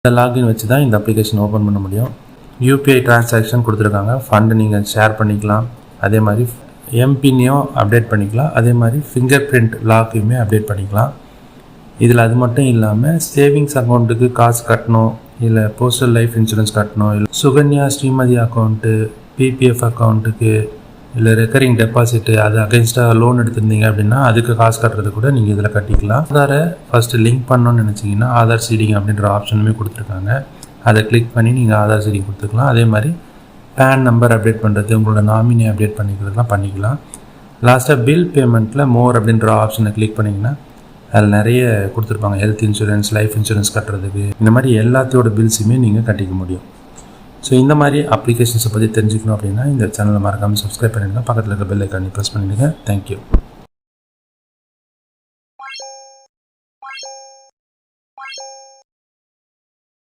இந்த லாகின் வச்சு தான் இந்த அப்ளிகேஷன் ஓப்பன் பண்ண முடியும். யூபிஐ டிரான்சாக்ஷன் கொடுத்துருக்காங்க. ஃபண்டு நீங்கள் ஷேர் பண்ணிக்கலாம். அதே மாதிரி எம்பின்னையும் அப்டேட் பண்ணிக்கலாம். அதே மாதிரி ஃபிங்கர் பிரிண்ட் லாக்கையுமே அப்டேட் பண்ணிக்கலாம். இதில் அது மட்டும் இல்லாமல் சேவிங்ஸ் அக்கௌண்ட்டுக்கு காசு கட்டணும், இல்லை போஸ்டல் லைஃப் இன்சூரன்ஸ் கட்டணும், இல்லை சுகன்யா ஸ்ரீமதி அக்கௌண்ட்டு, பிபிஎஃப் அக்கௌண்ட்டுக்கு, இல்லை ரெக்கரிங் டெபாசிட்டு, அது அகைன்ஸ்டாக லோன் எடுத்திருந்தீங்க அப்படின்னா அதுக்கு காசு கட்டுறது கூட நீங்கள் இதில் கட்டிக்கலாம். ஆதாரை ஃபஸ்ட்டு லிங்க் பண்ணணும்னு நினச்சிங்கன்னா ஆதார் சீடிங் அப்படின்ற ஆப்ஷனுமே கொடுத்துருக்காங்க. அதை கிளிக் பண்ணி நீங்கள் ஆதார் சீடிங் கொடுத்துக்கலாம். அதே மாதிரி பேன் நம்பர் அப்டேட் பண்ணுறது, உங்களோட நாமினி அப்டேட் பண்ணிக்கிறதுலாம் பண்ணிக்கலாம். லாஸ்ட்டாக பில் பேமெண்ட்டில் மோர் அப்படின்ற ஆப்ஷனை கிளிக் பண்ணிங்கன்னா அதில் நிறைய கொடுத்துருப்பாங்க. ஹெல்த் இன்சூரன்ஸ், லைஃப் இன்சூரன்ஸ் கட்டுறதுக்கு, இந்த மாதிரி எல்லாத்தையோட பில்ஸுமே நீங்கள் கட்டிக்க முடியும். ஸோ இந்த மாதிரி அப்ளிகேஷன்ஸை பற்றி தெரிஞ்சுக்கணும் அப்படின்னா இந்த சேனலை மறக்காமல் சப்ஸ்கிரைப் பண்ணிடுங்க. பக்கத்தில் இருக்க பெல் ஐக்கானை ப்ரெஸ் பண்ணிடுங்க. தேங்க்யூ.